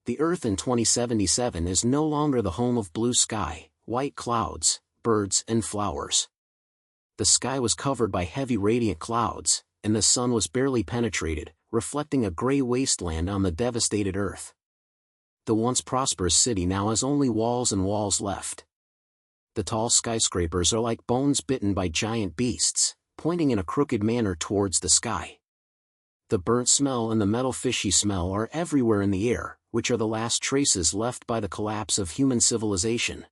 The Earth in 2077 is no longer the home of blue sky, white clouds, birds and flowers. The sky was covered by heavy radiant clouds, and the sun was barely penetrated, reflecting a gray wasteland on the devastated Earth. The once prosperous city now has only walls and walls left. The tall skyscrapers are like bones bitten by giant beasts, pointing in a crooked manner towards the sky. The burnt smell and the metal fishy smell are everywhere in the air, which are the last traces left by the collapse of human civilization.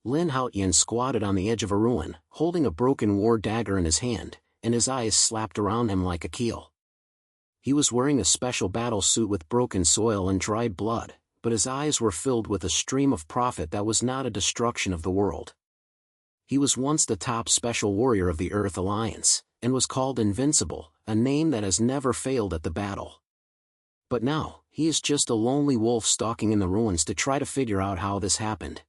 Lin Haotian squatted on the edge of a ruin, holding a broken war dagger in his hand, and his eyes slapped around him like a keel. He was wearing a special battle suit with broken soil and dried blood, but his eyes were filled with a stream of profit that was not a destruction of the world. He was once the top special warrior of the Earth Alliance, and was called Invincible, a name that has never failed at the battle. But now, he is just a lonely wolf stalking in the ruins to try to figure out how this happened.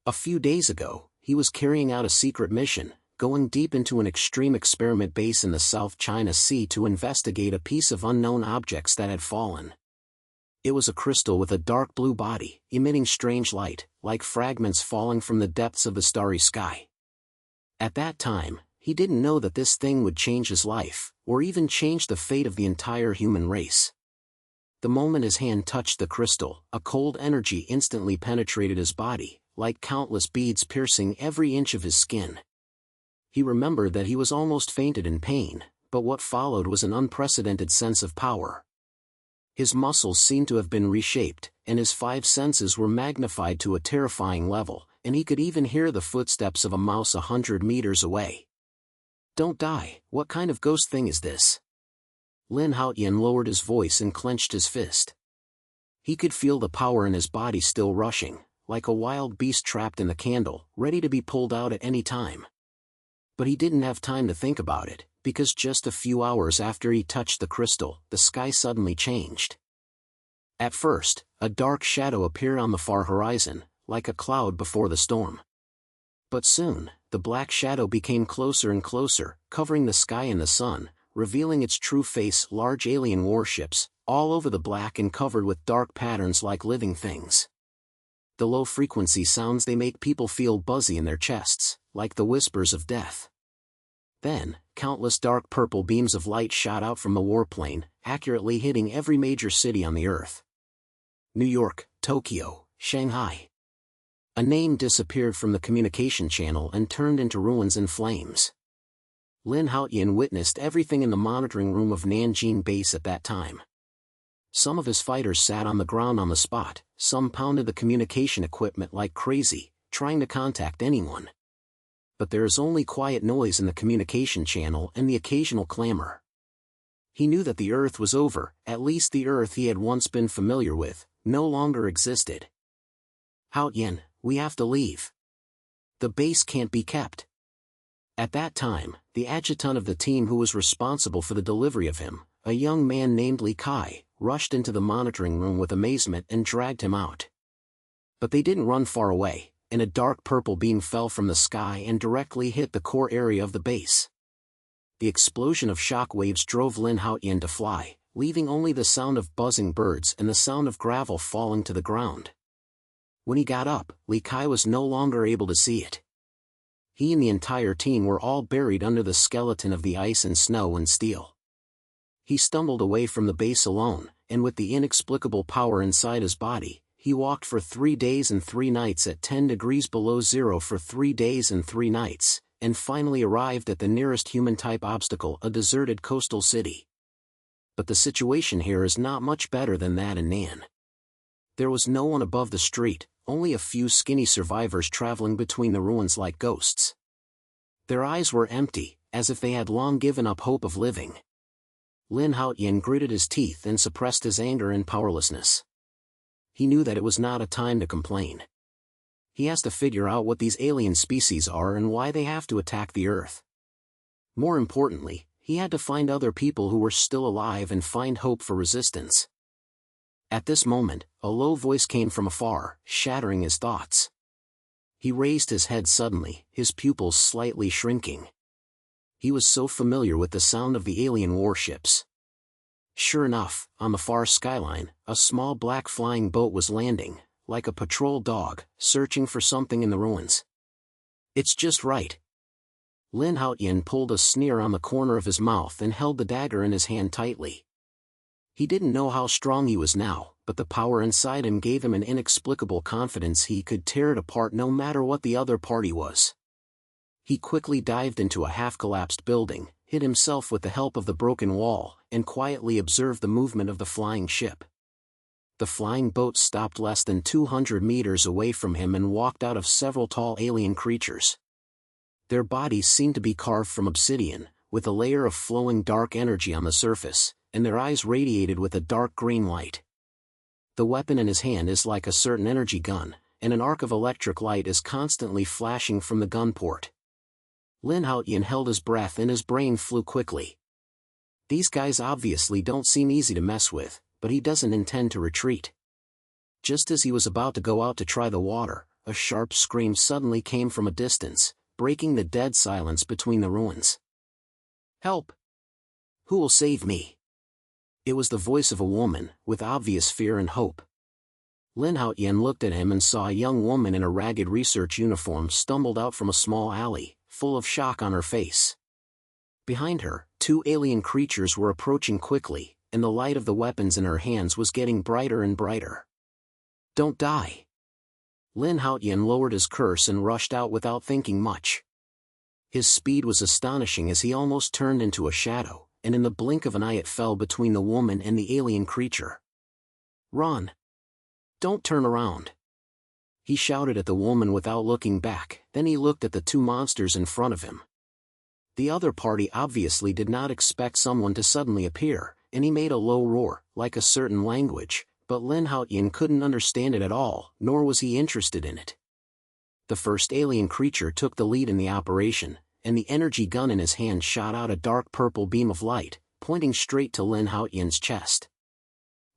A few days ago, he was carrying out a secret mission, going deep into an extreme experiment base in the South China Sea to investigate a piece of unknown objects that had fallen. It was a crystal with a dark blue body, emitting strange light, like fragments falling from the depths of the starry sky. At that time, he didn't know that this thing would change his life, or even change the fate of the entire human race. The moment his hand touched the crystal, a cold energy instantly penetrated his body, like countless beads piercing every inch of his skin. He remembered that he was almost fainted in pain, but what followed was an unprecedented sense of power. His muscles seemed to have been reshaped, and his 5 senses were magnified to a terrifying level, and he could even hear the footsteps of a mouse 100 meters away. "Don't die, what kind of ghost thing is this?" Lin Haotian lowered his voice and clenched his fist. He could feel the power in his body still rushing, like a wild beast trapped in the candle, ready to be pulled out at any time. But he didn't have time to think about it, because just a few hours after he touched the crystal, the sky suddenly changed. At first, a dark shadow appeared on the far horizon, like a cloud before the storm. But soon, the black shadow became closer and closer, covering the sky and the sun, revealing its true face: large alien warships, all over the black and covered with dark patterns like living things. The low-frequency sounds they make people feel buzzy in their chests, like the whispers of death. Then, countless dark purple beams of light shot out from the warplane, accurately hitting every major city on the Earth. New York, Tokyo, Shanghai. A name disappeared from the communication channel and turned into ruins and flames. Lin Haotian witnessed everything in the monitoring room of Nanjing base at that time. Some of his fighters sat on the ground on the spot, some pounded the communication equipment like crazy, trying to contact anyone. But there is only quiet noise in the communication channel and the occasional clamor. He knew that the Earth was over, at least the Earth he had once been familiar with, no longer existed. "Haotian, we have to leave. The base can't be kept." At that time, the adjutant of the team who was responsible for the delivery of him, a young man named Li Kai, rushed into the monitoring room with amazement and dragged him out. But they didn't run far away, and a dark purple beam fell from the sky and directly hit the core area of the base. The explosion of shock waves drove Lin Haotian to fly, leaving only the sound of buzzing birds and the sound of gravel falling to the ground. When he got up, Li Kai was no longer able to see it. He and the entire team were all buried under the skeleton of the ice and snow and steel. He stumbled away from the base alone, and with the inexplicable power inside his body, he walked for 3 days and 3 nights at 10 degrees below zero for 3 days and 3 nights, and finally arrived at the nearest human-type obstacle, a deserted coastal city. But the situation here is not much better than that in Nan. There was no one above the street, only a few skinny survivors traveling between the ruins like ghosts. Their eyes were empty, as if they had long given up hope of living. Lin Haotian gritted his teeth and suppressed his anger and powerlessness. He knew that it was not a time to complain. He has to figure out what these alien species are and why they have to attack the Earth. More importantly, he had to find other people who were still alive and find hope for resistance. At this moment, a low voice came from afar, shattering his thoughts. He raised his head suddenly, his pupils slightly shrinking. He was so familiar with the sound of the alien warships. Sure enough, on the far skyline, a small black flying boat was landing, like a patrol dog, searching for something in the ruins. It's just right. Lin Haotian pulled a sneer on the corner of his mouth and held the dagger in his hand tightly. He didn't know how strong he was now, but the power inside him gave him an inexplicable confidence he could tear it apart no matter what the other party was. He quickly dived into a half-collapsed building, hid himself with the help of the broken wall, and quietly observed the movement of the flying ship. The flying boat stopped less than 200 meters away from him and walked out of several tall alien creatures. Their bodies seemed to be carved from obsidian, with a layer of flowing dark energy on the surface, and their eyes radiated with a dark green light. The weapon in his hand is like a certain energy gun, and an arc of electric light is constantly flashing from the gun port. Lin Haotian held his breath and his brain flew quickly. These guys obviously don't seem easy to mess with, but he doesn't intend to retreat. Just as he was about to go out to try the water, a sharp scream suddenly came from a distance, breaking the dead silence between the ruins. Help! Who will save me? It was the voice of a woman, with obvious fear and hope. Lin Haotian looked at him and saw a young woman in a ragged research uniform stumbled out from a small alley, full of shock on her face. Behind her, two alien creatures were approaching quickly, and the light of the weapons in her hands was getting brighter and brighter. Don't die! Lin Haotian lowered his curse and rushed out without thinking much. His speed was astonishing as he almost turned into a shadow, and in the blink of an eye it fell between the woman and the alien creature. Run! Don't turn around! He shouted at the woman without looking back, then he looked at the two monsters in front of him. The other party obviously did not expect someone to suddenly appear, and he made a low roar, like a certain language, but Lin Haotian couldn't understand it at all, nor was he interested in it. The first alien creature took the lead in the operation, and the energy gun in his hand shot out a dark purple beam of light, pointing straight to Lin Haotian's chest.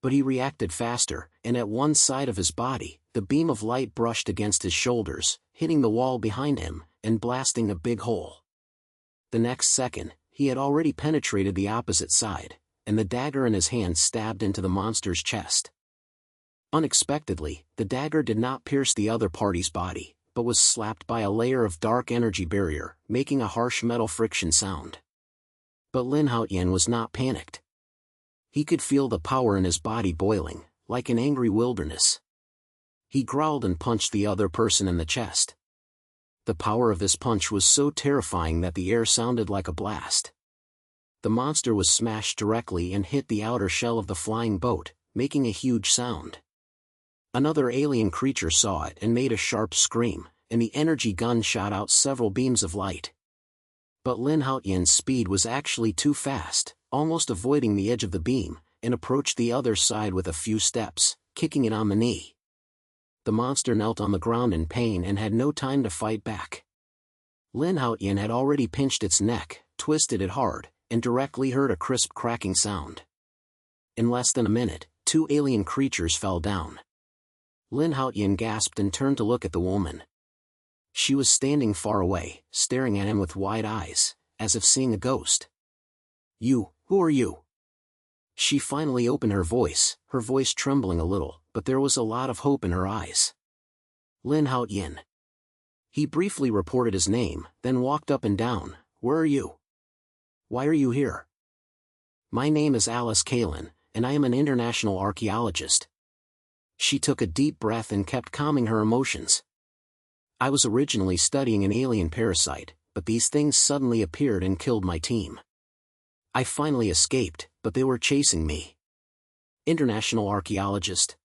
But he reacted faster, and at one side of his body, the beam of light brushed against his shoulders, hitting the wall behind him, and blasting a big hole. The next second, he had already penetrated the opposite side, and the dagger in his hand stabbed into the monster's chest. Unexpectedly, the dagger did not pierce the other party's body, but was slapped by a layer of dark energy barrier, making a harsh metal friction sound. But Lin Haotian was not panicked. He could feel the power in his body boiling, like an angry wilderness. He growled and punched the other person in the chest. The power of this punch was so terrifying that the air sounded like a blast. The monster was smashed directly and hit the outer shell of the flying boat, making a huge sound. Another alien creature saw it and made a sharp scream, and the energy gun shot out several beams of light. But Lin Haotian's speed was actually too fast, almost avoiding the edge of the beam, and approached the other side with a few steps, kicking it on the knee. The monster knelt on the ground in pain and had no time to fight back. Lin Haotian had already pinched its neck, twisted it hard, and directly heard a crisp cracking sound. In less than a minute, two alien creatures fell down. Lin Haotian gasped and turned to look at the woman. She was standing far away, staring at him with wide eyes, as if seeing a ghost. Who are you? She finally opened her voice trembling a little, but there was a lot of hope in her eyes. Lin Haotian. He briefly reported his name, then walked up and down. Where are you? Why are you here? My name is Alice Kalin, and I am an international archaeologist. She took a deep breath and kept calming her emotions. I was originally studying an alien parasite, but these things suddenly appeared and killed my team. I finally escaped, but they were chasing me. International archaeologist.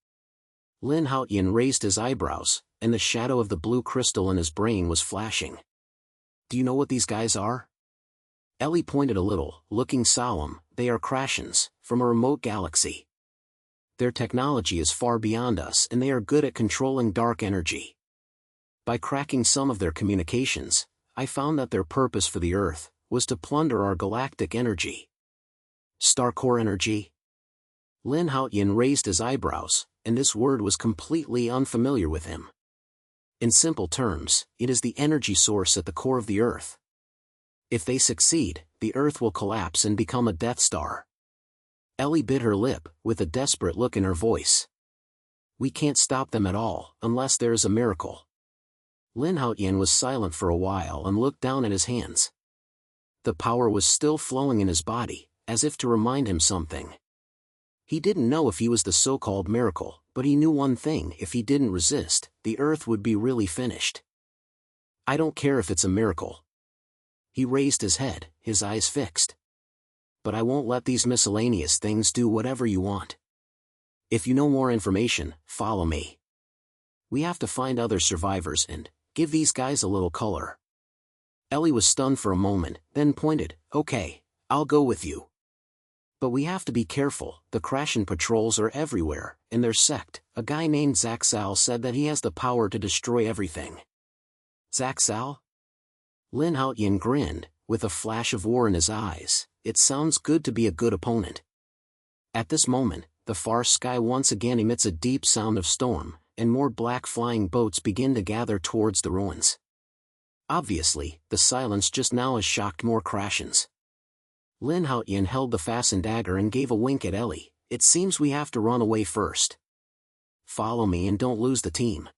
Lin Haotian raised his eyebrows, and the shadow of the blue crystal in his brain was flashing. Do you know what these guys are? Ellie pointed a little, looking solemn. They are Krashens, from a remote galaxy. Their technology is far beyond us and they are good at controlling dark energy. By cracking some of their communications, I found that their purpose for the Earth was to plunder our galactic energy. Star core energy? Lin Haotian raised his eyebrows, and this word was completely unfamiliar with him. In simple terms, it is the energy source at the core of the Earth. If they succeed, the Earth will collapse and become a Death Star. Ellie bit her lip, with a desperate look in her voice. We can't stop them at all, unless there is a miracle. Lin Haotian was silent for a while and looked down at his hands. The power was still flowing in his body, as if to remind him something. He didn't know if he was the so-called miracle, but he knew one thing: if he didn't resist, the earth would be really finished. I don't care if it's a miracle. He raised his head, his eyes fixed. But I won't let these miscellaneous things do whatever you want. If you know more information, follow me. We have to find other survivors and give these guys a little color. Ellie was stunned for a moment, then pointed, Okay, I'll go with you. But we have to be careful. The Krashen patrols are everywhere. In their sect, a guy named Zachsar said that he has the power to destroy everything. Zachsar? Lin Haotian grinned, with a flash of war in his eyes. It sounds good to be a good opponent. At this moment, the far sky once again emits a deep sound of storm, and more black flying boats begin to gather towards the ruins. Obviously, the silence just now has shocked more Krashens. Lin Haotian held the fastened dagger and gave a wink at Ellie. It seems we have to run away first. Follow me and don't lose the team.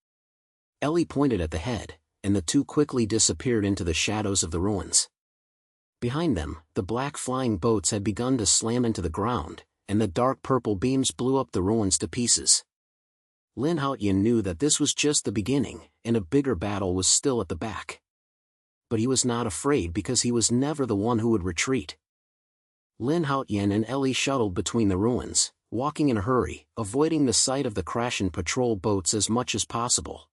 Ellie pointed at the head, and the two quickly disappeared into the shadows of the ruins. Behind them, the black flying boats had begun to slam into the ground, and the dark purple beams blew up the ruins to pieces. Lin Haotian knew that this was just the beginning, and a bigger battle was still at the back. But he was not afraid because he was never the one who would retreat. Lin Haotian and Ellie shuttled between the ruins, walking in a hurry, avoiding the sight of the Krashen patrol boats as much as possible.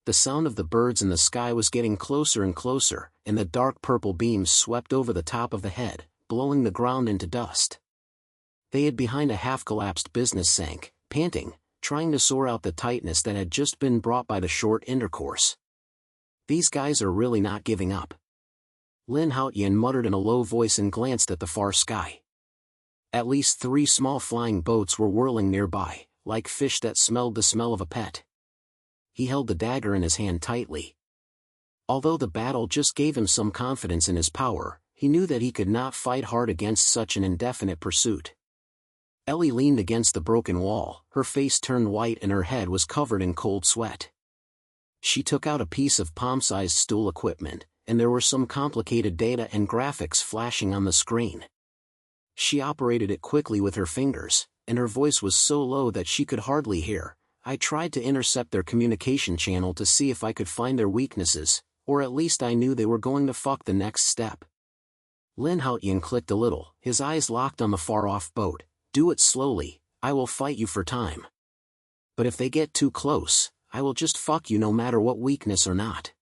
The sound of the birds in the sky was getting closer and closer, and the dark purple beams swept over the top of the head, blowing the ground into dust. They hid behind a half-collapsed business sank, panting, trying to sort out the tightness that had just been brought by the short intercourse. These guys are really not giving up. Lin Haotian muttered in a low voice and glanced at the far sky. At least 3 small flying boats were whirling nearby, like fish that smelled the smell of a pet. He held the dagger in his hand tightly. Although the battle just gave him some confidence in his power, he knew that he could not fight hard against such an indefinite pursuit. Ellie leaned against the broken wall, her face turned white and her head was covered in cold sweat. She took out a piece of palm-sized stool equipment, and there were some complicated data and graphics flashing on the screen. She operated it quickly with her fingers, and her voice was so low that she could hardly hear. I tried to intercept their communication channel to see if I could find their weaknesses, or at least I knew they were going to fuck the next step. Lin Haotian clicked a little, his eyes locked on the far-off boat. Do it slowly, I will fight you for time. But if they get too close, I will just fuck you no matter what weakness or not.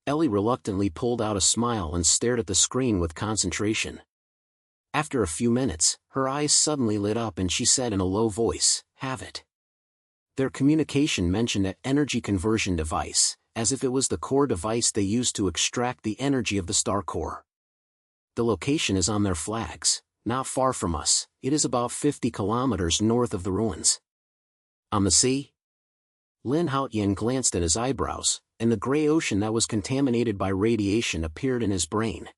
Ellie reluctantly pulled out a smile and stared at the screen with concentration. After a few minutes, her eyes suddenly lit up and she said in a low voice, Have it. Their communication mentioned an energy conversion device, as if it was the core device they used to extract the energy of the star core. The location is on their flags, not far from us. It is about 50 kilometers north of the ruins. On the sea? Lin Haotian glanced at his eyebrows, and the gray ocean that was contaminated by radiation appeared in his brain.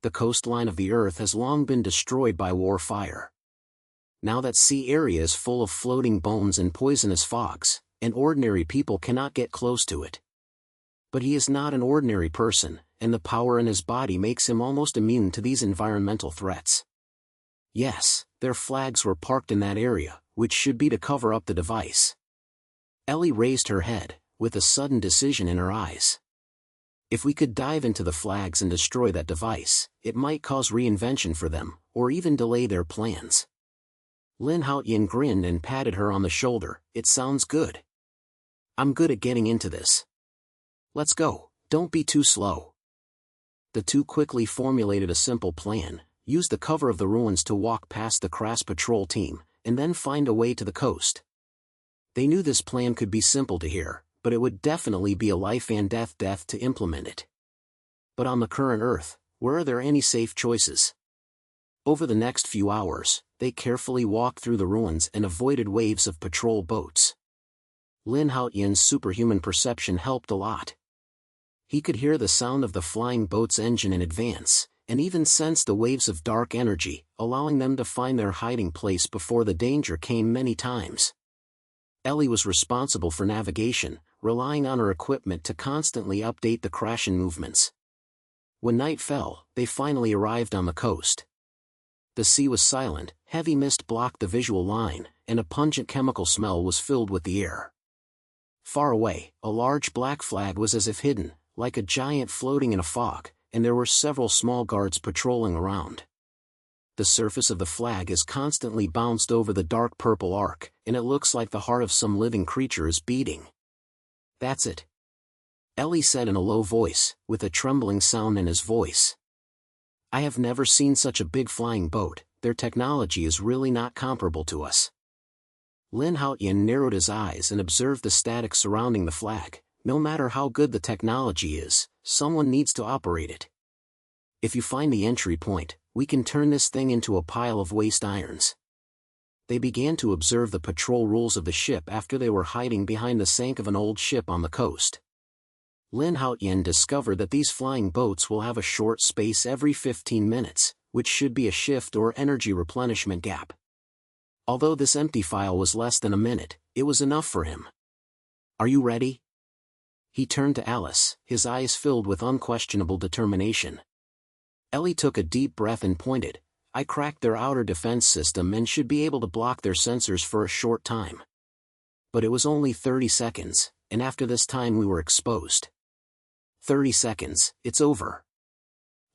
The coastline of the Earth has long been destroyed by war fire. Now that sea area is full of floating bones and poisonous fogs, and ordinary people cannot get close to it. But he is not an ordinary person, and the power in his body makes him almost immune to these environmental threats. Yes, their flags were parked in that area, which should be to cover up the device. Ellie raised her head, with a sudden decision in her eyes. If we could dive into the flags and destroy that device, it might cause reinvention for them, or even delay their plans. Lin Haotian grinned and patted her on the shoulder. It sounds good. I'm good at getting into this. Let's go, don't be too slow. The two quickly formulated a simple plan, use the cover of the ruins to walk past the Krash patrol team, and then find a way to the coast. They knew this plan could be simple to hear, but it would definitely be a life and death to implement it. But on the current Earth, where are there any safe choices? Over the next few hours, they carefully walked through the ruins and avoided waves of patrol boats. Lin Haotian's superhuman perception helped a lot. He could hear the sound of the flying boat's engine in advance, and even sensed the waves of dark energy, allowing them to find their hiding place before the danger came many times. Ellie was responsible for navigation, relying on her equipment to constantly update the crashing movements. When night fell, they finally arrived on the coast. The sea was silent, heavy mist blocked the visual line, and a pungent chemical smell was filled with the air. Far away, a large black flag was as if hidden, like a giant floating in a fog, and there were several small guards patrolling around. The surface of the flag is constantly bounced over the dark purple arc, and it looks like the heart of some living creature is beating. "That's it," Ellie said in a low voice, with a trembling sound in his voice. "I have never seen such a big flying boat. Their technology is really not comparable to us." Lin Haotian narrowed his eyes and observed the static surrounding the flag. No matter how good the technology is, someone needs to operate it. "If you find the entry point, we can turn this thing into a pile of waste irons." They began to observe the patrol rules of the ship after they were hiding behind the sank of an old ship on the coast. Lin Haotian discovered that these flying boats will have a short space every 15 minutes, which should be a shift or energy replenishment gap. Although this empty file was less than a minute, it was enough for him. "Are you ready?" He turned to Alice, his eyes filled with unquestionable determination. Ellie took a deep breath and pointed. "I cracked their outer defense system and should be able to block their sensors for a short time." But it was only 30 seconds, and after this time we were exposed. 30 seconds, it's over."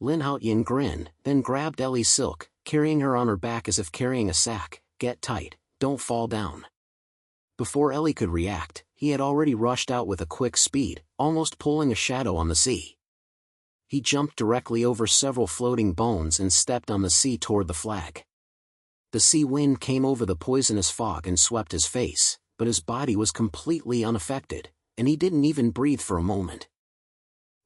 Lin Haotian grinned, then grabbed Ellie's silk, carrying her on her back as if carrying a sack. "Get tight, don't fall down." Before Ellie could react, he had already rushed out with a quick speed, almost pulling a shadow on the sea. He jumped directly over several floating bones and stepped on the sea toward the flag. The sea wind came over the poisonous fog and swept his face, but his body was completely unaffected, and he didn't even breathe for a moment.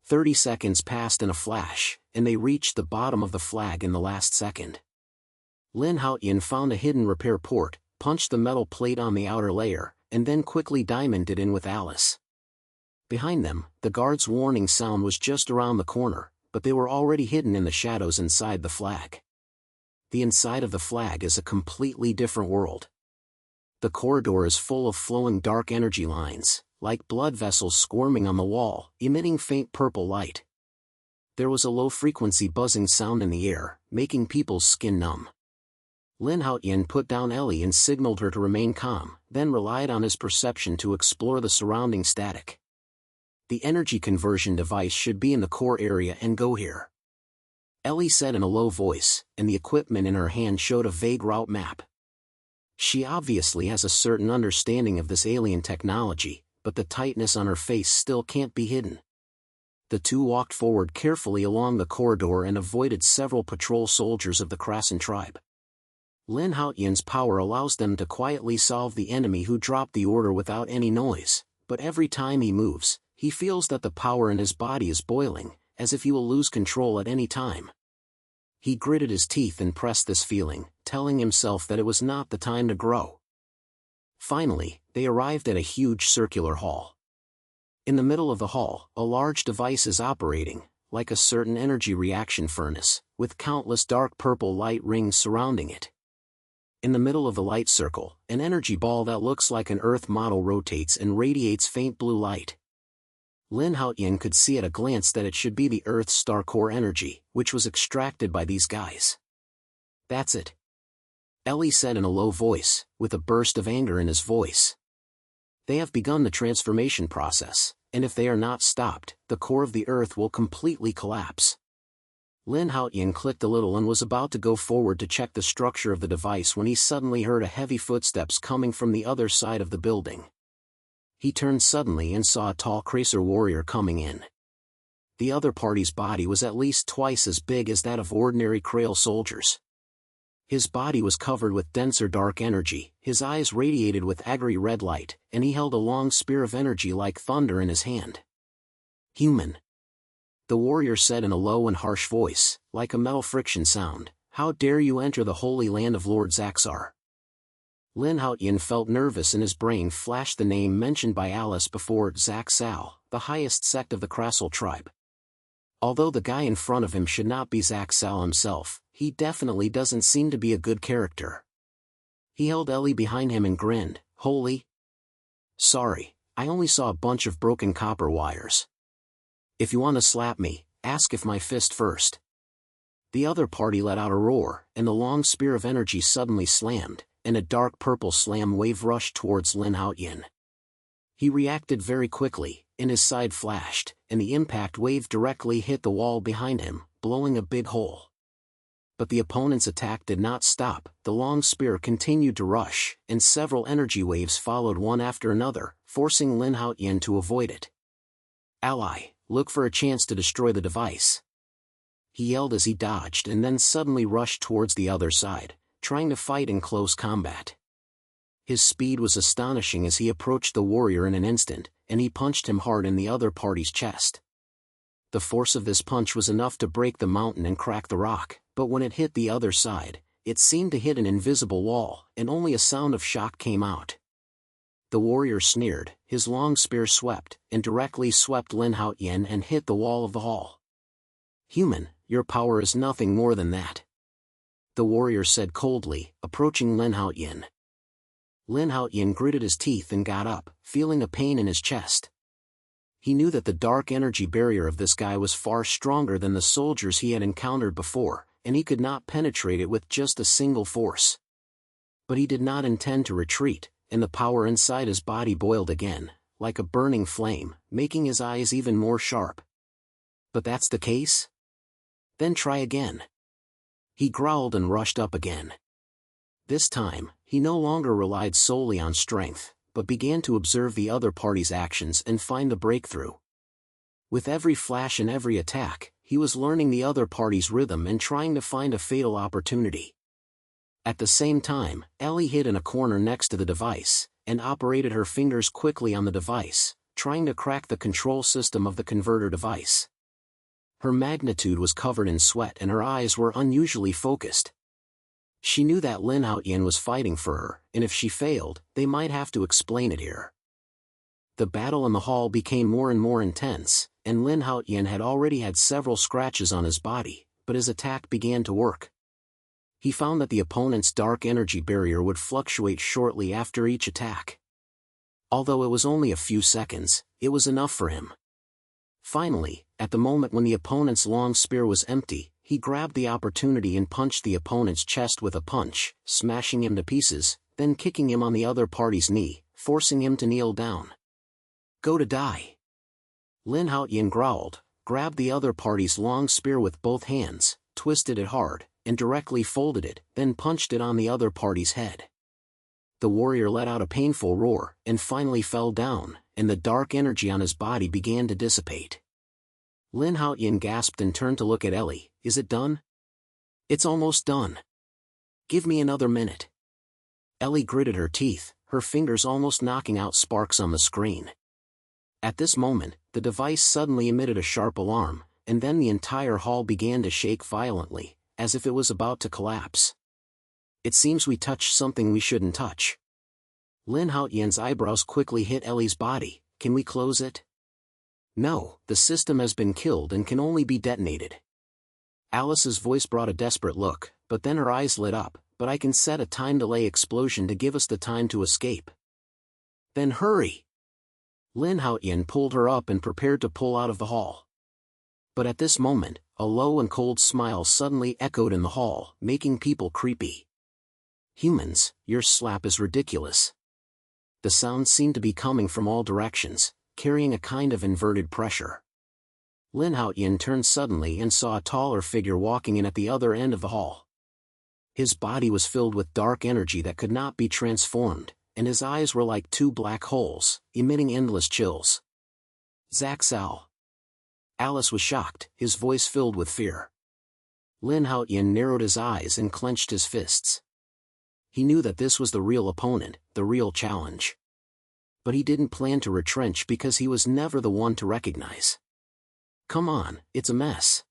30 seconds passed in a flash, and they reached the bottom of the flag in the last second. Lin Haotian found a hidden repair port, punched the metal plate on the outer layer, and then quickly diamonded in with Alice. Behind them, the guard's warning sound was just around the corner, but they were already hidden in the shadows inside the flag. The inside of the flag is a completely different world. The corridor is full of flowing dark energy lines, like blood vessels squirming on the wall, emitting faint purple light. There was a low-frequency buzzing sound in the air, making people's skin numb. Lin Haotian put down Ellie and signaled her to remain calm, then relied on his perception to explore the surrounding static. "The energy conversion device should be in the core area and go here," Ellie said in a low voice, and the equipment in her hand showed a vague route map. She obviously has a certain understanding of this alien technology, but the tightness on her face still can't be hidden. The two walked forward carefully along the corridor and avoided several patrol soldiers of the Krasan tribe. Lin Haotian's power allows them to quietly solve the enemy who dropped the order without any noise, but every time he moves, he feels that the power in his body is boiling, as if he will lose control at any time. He gritted his teeth and pressed this feeling, telling himself that it was not the time to grow. Finally, they arrived at a huge circular hall. In the middle of the hall, a large device is operating, like a certain energy reaction furnace, with countless dark purple light rings surrounding it. In the middle of the light circle, an energy ball that looks like an Earth model rotates and radiates faint blue light. Lin Haotian could see at a glance that it should be the Earth's star core energy, which was extracted by these guys. "That's it," Ellie said in a low voice, with a burst of anger in his voice. "They have begun the transformation process, and if they are not stopped, the core of the Earth will completely collapse." Lin Haotian clicked a little and was about to go forward to check the structure of the device when he suddenly heard a heavy footsteps coming from the other side of the building. He turned suddenly and saw a tall Kraser warrior coming in. The other party's body was at least twice as big as that of ordinary Krail soldiers. His body was covered with denser dark energy, his eyes radiated with angry red light, and he held a long spear of energy like thunder in his hand. "Human," the warrior said in a low and harsh voice, like a metal friction sound, "how dare you enter the holy land of Lord Zachsar?" Lin Haotian felt nervous and his brain flashed the name mentioned by Alice before, Zachsar, the highest sect of the Krasil tribe. Although the guy in front of him should not be Zachsar himself, he definitely doesn't seem to be a good character. He held Ellie behind him and grinned, "Holy? Sorry, I only saw a bunch of broken copper wires. If you want to slap me, ask if my fist first." The other party let out a roar, and the long spear of energy suddenly slammed, and a dark purple slam wave rushed towards Lin Haotian. He reacted very quickly, and his side flashed, and the impact wave directly hit the wall behind him, blowing a big hole. But the opponent's attack did not stop. The long spear continued to rush, and several energy waves followed one after another, forcing Lin Haotian to avoid it. "Ally, look for a chance to destroy the device," he yelled as he dodged and then suddenly rushed towards the other side, trying to fight in close combat. His speed was astonishing as he approached the warrior in an instant, and he punched him hard in the other party's chest. The force of this punch was enough to break the mountain and crack the rock, but when it hit the other side, it seemed to hit an invisible wall, and only a sound of shock came out. The warrior sneered, his long spear swept, and directly swept Lin Haotian and hit the wall of the hall. "Human, your power is nothing more than that," the warrior said coldly, approaching Lin Haotian. Lin Haotian gritted his teeth and got up, feeling a pain in his chest. He knew that the dark energy barrier of this guy was far stronger than the soldiers he had encountered before, and he could not penetrate it with just a single force. But he did not intend to retreat, and the power inside his body boiled again, like a burning flame, making his eyes even more sharp. "But that's the case? Then try again." He growled and rushed up again. This time, he no longer relied solely on strength, but began to observe the other party's actions and find the breakthrough. With every flash and every attack, he was learning the other party's rhythm and trying to find a fatal opportunity. At the same time, Ellie hid in a corner next to the device, and operated her fingers quickly on the device, trying to crack the control system of the converter device. Her magnitude was covered in sweat and her eyes were unusually focused. She knew that Lin Haotian was fighting for her, and if she failed, they might have to explain it here. The battle in the hall became more and more intense, and Lin Haotian had already had several scratches on his body, but his attack began to work. He found that the opponent's dark energy barrier would fluctuate shortly after each attack. Although it was only a few seconds, it was enough for him. Finally, at the moment when the opponent's long spear was empty, he grabbed the opportunity and punched the opponent's chest with a punch, smashing him to pieces, then kicking him on the other party's knee, forcing him to kneel down. "Go to die." Lin Haotian growled, grabbed the other party's long spear with both hands, twisted it hard, and directly folded it, then punched it on the other party's head. The warrior let out a painful roar, and finally fell down, and the dark energy on his body began to dissipate. Lin Haotian gasped and turned to look at Ellie. "Is it done?" "It's almost done. Give me another minute." Ellie gritted her teeth, her fingers almost knocking out sparks on the screen. At this moment, the device suddenly emitted a sharp alarm, and then the entire hall began to shake violently, as if it was about to collapse. "It seems we touched something we shouldn't touch." Lin Haotian's eyebrows quickly hit Ellie's body. "Can we close it?" "No, the system has been killed and can only be detonated." Alice's voice brought a desperate look, but then her eyes lit up. "But I can set a time delay explosion to give us the time to escape." "Then hurry!" Lin Haotian pulled her up and prepared to pull out of the hall. But at this moment, a low and cold smile suddenly echoed in the hall, making people creepy. "Humans, your slap is ridiculous." The sound seemed to be coming from all directions, carrying a kind of inverted pressure. Lin Haotian turned suddenly and saw a taller figure walking in at the other end of the hall. His body was filled with dark energy that could not be transformed, and his eyes were like two black holes, emitting endless chills. "Zachsar." Alice was shocked, his voice filled with fear. Lin Haotian narrowed his eyes and clenched his fists. He knew that this was the real opponent, the real challenge. But he didn't plan to retrench because he was never the one to recognize. "Come on, it's a mess."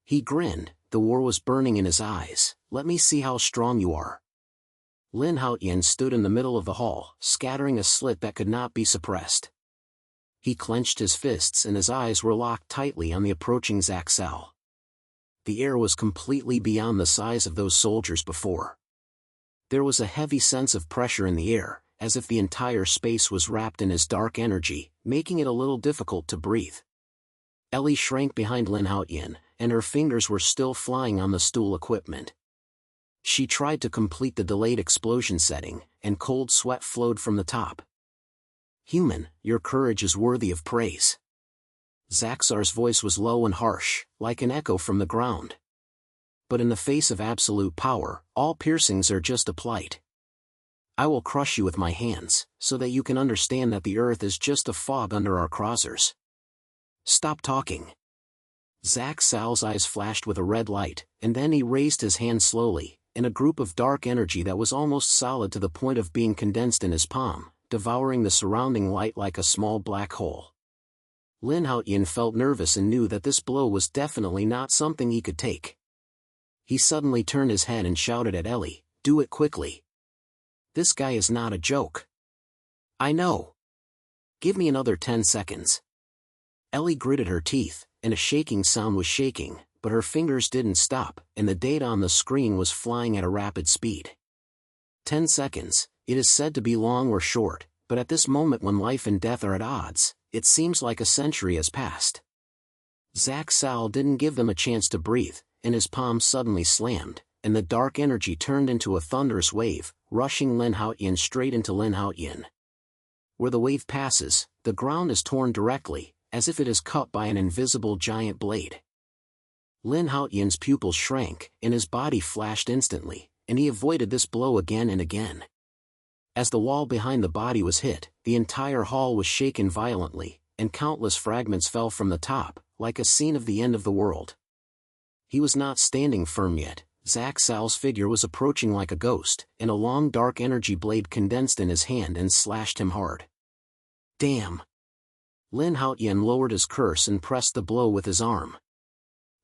He grinned, the war was burning in his eyes. "Let me see how strong you are." Lin Haotian stood in the middle of the hall, scattering a slit that could not be suppressed. He clenched his fists and his eyes were locked tightly on the approaching Zachsar. The air was completely beyond the size of those soldiers before. There was a heavy sense of pressure in the air, as if the entire space was wrapped in his dark energy, making it a little difficult to breathe. Ellie shrank behind Lin Haotian, and her fingers were still flying on the stool equipment. She tried to complete the delayed explosion setting, and cold sweat flowed from the top. "Human, your courage is worthy of praise." Zachsar's voice was low and harsh, like an echo from the ground. "But in the face of absolute power, all piercings are just a plight. I will crush you with my hands, so that you can understand that the earth is just a fog under our crossers. Stop talking." Zachsal's eyes flashed with a red light, and then he raised his hand slowly, and a group of dark energy that was almost solid to the point of being condensed in his palm, devouring the surrounding light like a small black hole. Lin Haotian felt nervous and knew that this blow was definitely not something he could take. He suddenly turned his head and shouted at Ellie, "Do it quickly. This guy is not a joke." "I know. Give me another 10 seconds. Ellie gritted her teeth, and a shaking sound was shaking, but her fingers didn't stop, and the data on the screen was flying at a rapid speed. 10 seconds, it is said to be long or short, but at this moment when life and death are at odds, it seems like a century has passed. Zachsar didn't give them a chance to breathe, and his palm suddenly slammed, and the dark energy turned into a thunderous wave, rushing Lin Haotian straight into Lin Haotian. Where the wave passes, the ground is torn directly, as if it is cut by an invisible giant blade. Lin Haotian's pupils shrank, and his body flashed instantly, and he avoided this blow again and again. As the wall behind the body was hit, the entire hall was shaken violently, and countless fragments fell from the top, like a scene of the end of the world. He was not standing firm yet. Zachsal's figure was approaching like a ghost, and a long dark energy blade condensed in his hand and slashed him hard. "Damn!" Lin Haotian lowered his curse and pressed the blow with his arm.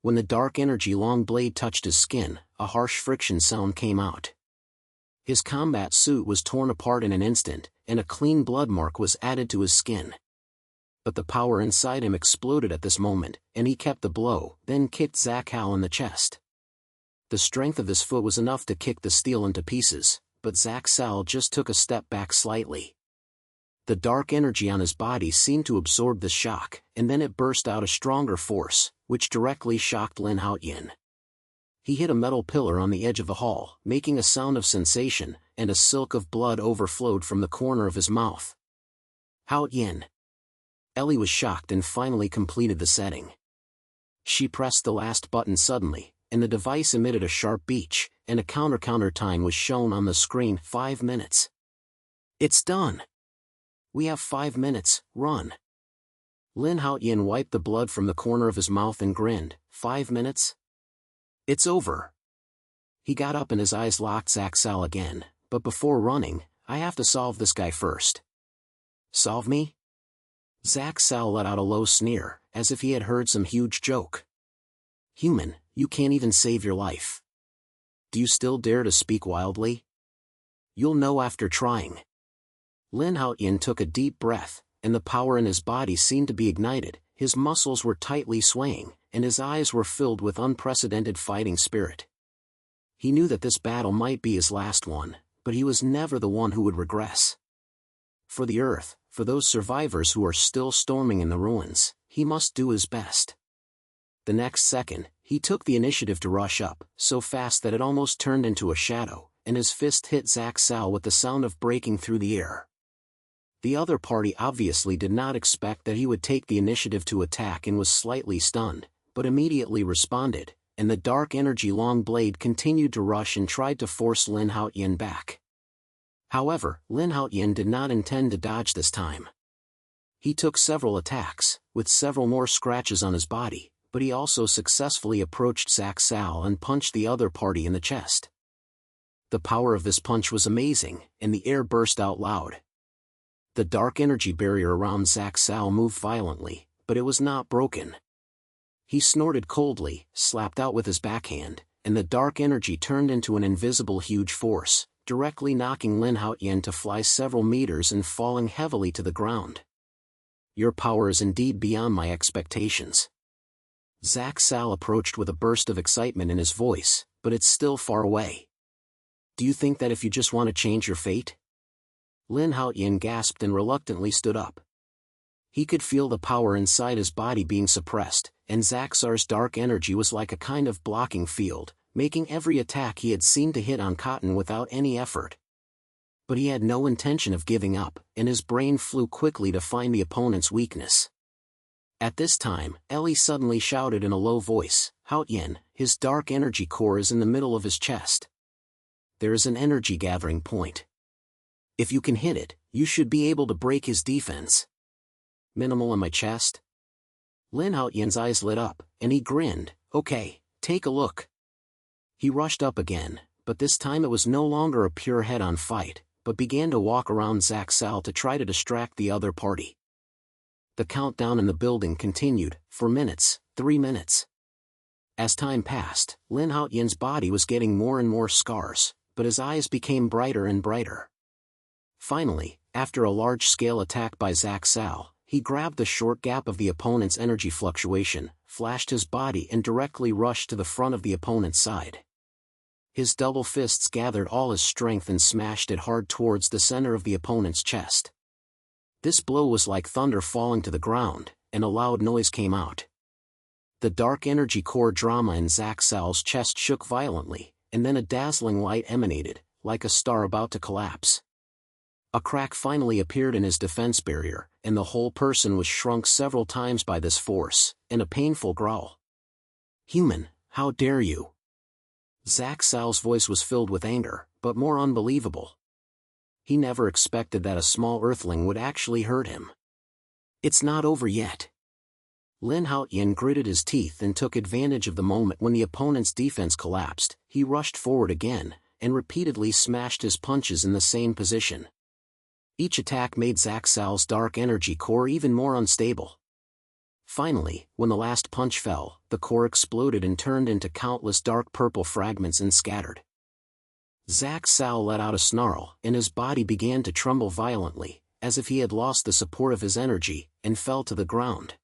When the dark energy long blade touched his skin, a harsh friction sound came out. His combat suit was torn apart in an instant, and a clean blood mark was added to his skin. But the power inside him exploded at this moment, and he kept the blow, then kicked Zachsar in the chest. The strength of his foot was enough to kick the steel into pieces, but Zachsar just took a step back slightly. The dark energy on his body seemed to absorb the shock, and then it burst out a stronger force, which directly shocked Lin Haotian. He hit a metal pillar on the edge of the hall, making a sound of sensation, and a silk of blood overflowed from the corner of his mouth. "Haotian!" Ellie was shocked and finally completed the setting. She pressed the last button suddenly, and the device emitted a sharp beep, and a counter time was shown on the screen. 5 minutes. "It's done! We have 5 minutes, run!" Lin Haotian wiped the blood from the corner of his mouth and grinned. 5 minutes? It's over. He got up and his eyes locked Zachsar again, "But before running, I have to solve this guy first." "Solve me?" Zachsar let out a low sneer, as if he had heard some huge joke. "Human, you can't even save your life. Do you still dare to speak wildly? You'll know after trying." Lin Haotian took a deep breath, and the power in his body seemed to be ignited. His muscles were tightly swaying, and his eyes were filled with unprecedented fighting spirit. He knew that this battle might be his last one, but he was never the one who would regress. For the Earth, for those survivors who are still storming in the ruins, he must do his best. The next second, he took the initiative to rush up, so fast that it almost turned into a shadow, and his fist hit Zachsar with the sound of breaking through the air. The other party obviously did not expect that he would take the initiative to attack and was slightly stunned, but immediately responded, and the dark energy long blade continued to rush and tried to force Lin Haotian back. However, Lin Haotian did not intend to dodge this time. He took several attacks, with several more scratches on his body, but he also successfully approached Zachsar and punched the other party in the chest. The power of this punch was amazing, and the air burst out loud. The dark energy barrier around Zachsar moved violently, but it was not broken. He snorted coldly, slapped out with his backhand, and the dark energy turned into an invisible huge force, directly knocking Lin Haotian to fly several meters and falling heavily to the ground. Your power is indeed beyond my expectations. Zachsar approached with a burst of excitement in his voice, but it's still far away. Do you think that if you just want to change your fate? Lin Haotian gasped and reluctantly stood up. He could feel the power inside his body being suppressed, and Zachsar's dark energy was like a kind of blocking field, making every attack he had seemed to hit on cotton without any effort. But he had no intention of giving up, and his brain flew quickly to find the opponent's weakness. At this time, Ellie suddenly shouted in a low voice, "Haotian, his dark energy core is in the middle of his chest. There is an energy gathering point. If you can hit it, you should be able to break his defense." Minimal in my chest? Lin Haotian's eyes lit up, and he grinned. "Okay, take a look." He rushed up again, but this time it was no longer a pure head-on fight, but began to walk around Zachsar to try to distract the other party. The countdown in the building continued, for minutes, 3 minutes. As time passed, Lin Haotian's body was getting more and more scars, but his eyes became brighter and brighter. Finally, after a large-scale attack by Zachsar, he grabbed the short gap of the opponent's energy fluctuation, flashed his body and directly rushed to the front of the opponent's side. His double fists gathered all his strength and smashed it hard towards the center of the opponent's chest. This blow was like thunder falling to the ground, and a loud noise came out. The dark energy core drama in Zachsar's chest shook violently, and then a dazzling light emanated, like a star about to collapse. A crack finally appeared in his defense barrier, and the whole person was shrunk several times by this force, in a painful growl. "Human, how dare you!" Zachsar's voice was filled with anger, but more unbelievable. He never expected that a small earthling would actually hurt him. "It's not over yet." Lin Haotian gritted his teeth and took advantage of the moment when the opponent's defense collapsed. He rushed forward again, and repeatedly smashed his punches in the same position. Each attack made Zachsar's dark energy core even more unstable. Finally, when the last punch fell, the core exploded and turned into countless dark purple fragments and scattered. Zachsar let out a snarl, and his body began to tremble violently, as if he had lost the support of his energy, and fell to the ground.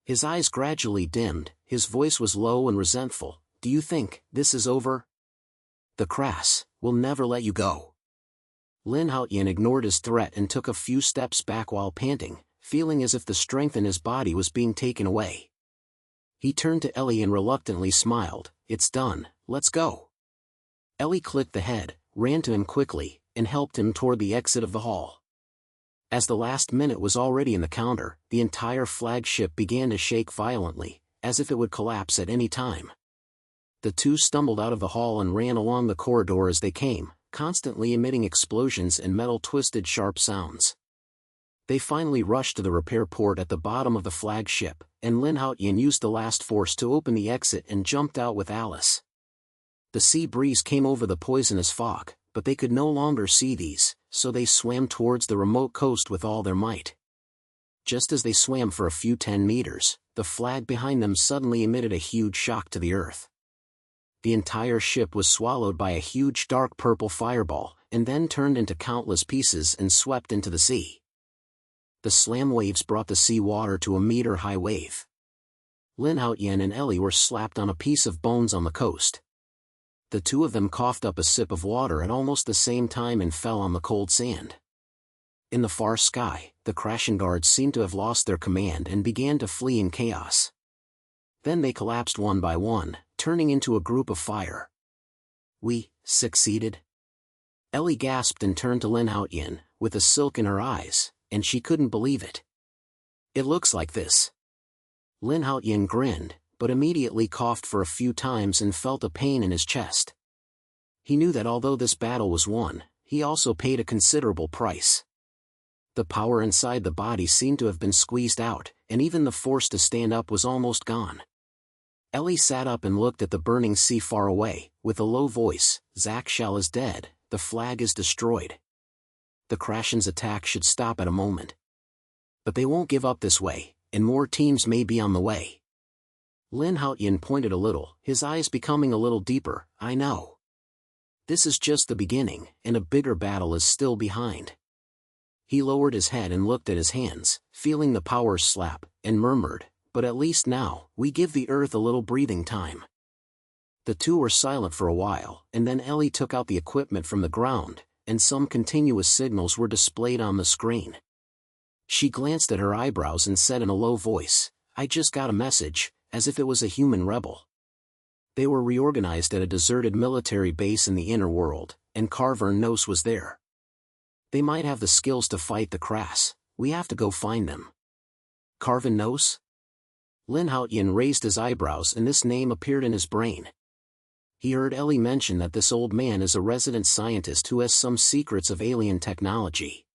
His eyes gradually dimmed, his voice was low and resentful. "Do you think this is over? The Crass will never let you go." Lin Haotian ignored his threat and took a few steps back while panting, feeling as if the strength in his body was being taken away. He turned to Ellie and reluctantly smiled. "It's done, let's go." Ellie clicked the head, ran to him quickly, and helped him toward the exit of the hall. As the last minute was already in the counter, the entire flagship began to shake violently, as if it would collapse at any time. The two stumbled out of the hall and ran along the corridor as they came, constantly emitting explosions and metal-twisted sharp sounds. They finally rushed to the repair port at the bottom of the flagship, and Lin Haotian used the last force to open the exit and jumped out with Alice. The sea breeze came over the poisonous fog, but they could no longer see these, so they swam towards the remote coast with all their might. Just as they swam for a few 10 meters, the flag behind them suddenly emitted a huge shock to the earth. The entire ship was swallowed by a huge dark purple fireball, and then turned into countless pieces and swept into the sea. The slam waves brought the sea water to a meter-high wave. Lin Haotian and Ellie were slapped on a piece of bones on the coast. The two of them coughed up a sip of water at almost the same time and fell on the cold sand. In the far sky, the crashing guards seemed to have lost their command and began to flee in chaos. Then they collapsed one by one, turning into a group of fire. "We succeeded?" Ellie gasped and turned to Lin Haotian, with a silk in her eyes, and she couldn't believe it. "It looks like this." Lin Haotian grinned, but immediately coughed for a few times and felt a pain in his chest. He knew that although this battle was won, he also paid a considerable price. The power inside the body seemed to have been squeezed out, and even the force to stand up was almost gone. Ellie sat up and looked at the burning sea far away, with a low voice. "Zachsar is dead, the flag is destroyed. The Krashen's attack should stop at a moment. But they won't give up this way, and more teams may be on the way." Lin Haotian pointed a little, his eyes becoming a little deeper. "I know. This is just the beginning, and a bigger battle is still behind." He lowered his head and looked at his hands, feeling the powers slap, and murmured, "But at least now, we give the Earth a little breathing time." The two were silent for a while, and then Ellie took out the equipment from the ground, and some continuous signals were displayed on the screen. She glanced at her eyebrows and said in a low voice, "I just got a message," as if it was a human rebel. They were reorganized at a deserted military base in the inner world, and Carver and Nos was there. "They might have the skills to fight the Crass. We have to go find them." Carver Nos? Lin Haotian raised his eyebrows and this name appeared in his brain. He heard Ellie mention that this old man is a resident scientist who has some secrets of alien technology.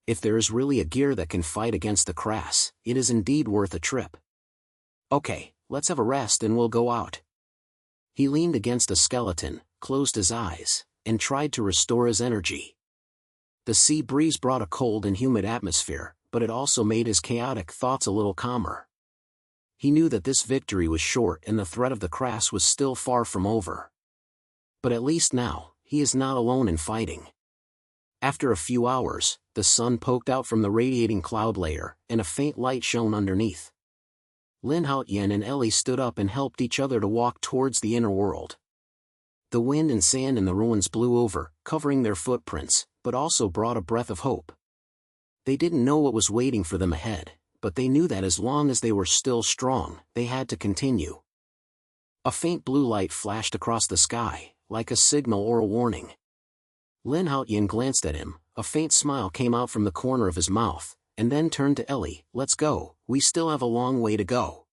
If there is really a gear that can fight against the Crass, it is indeed worth a trip. "Okay, let's have a rest and we'll go out." He leaned against a skeleton, closed his eyes, and tried to restore his energy. The sea breeze brought a cold and humid atmosphere, but it also made his chaotic thoughts a little calmer. He knew that this victory was short and the threat of the Crass was still far from over. But at least now, he is not alone in fighting. After a few hours, the sun poked out from the radiating cloud layer, and a faint light shone underneath. Lin Haotian and Ellie stood up and helped each other to walk towards the inner world. The wind and sand in the ruins blew over, covering their footprints, but also brought a breath of hope. They didn't know what was waiting for them ahead, but they knew that as long as they were still strong, they had to continue. A faint blue light flashed across the sky, like a signal or a warning. Lin Haotian glanced at him, a faint smile came out from the corner of his mouth, and then turned to Ellie, "Let's go, we still have a long way to go."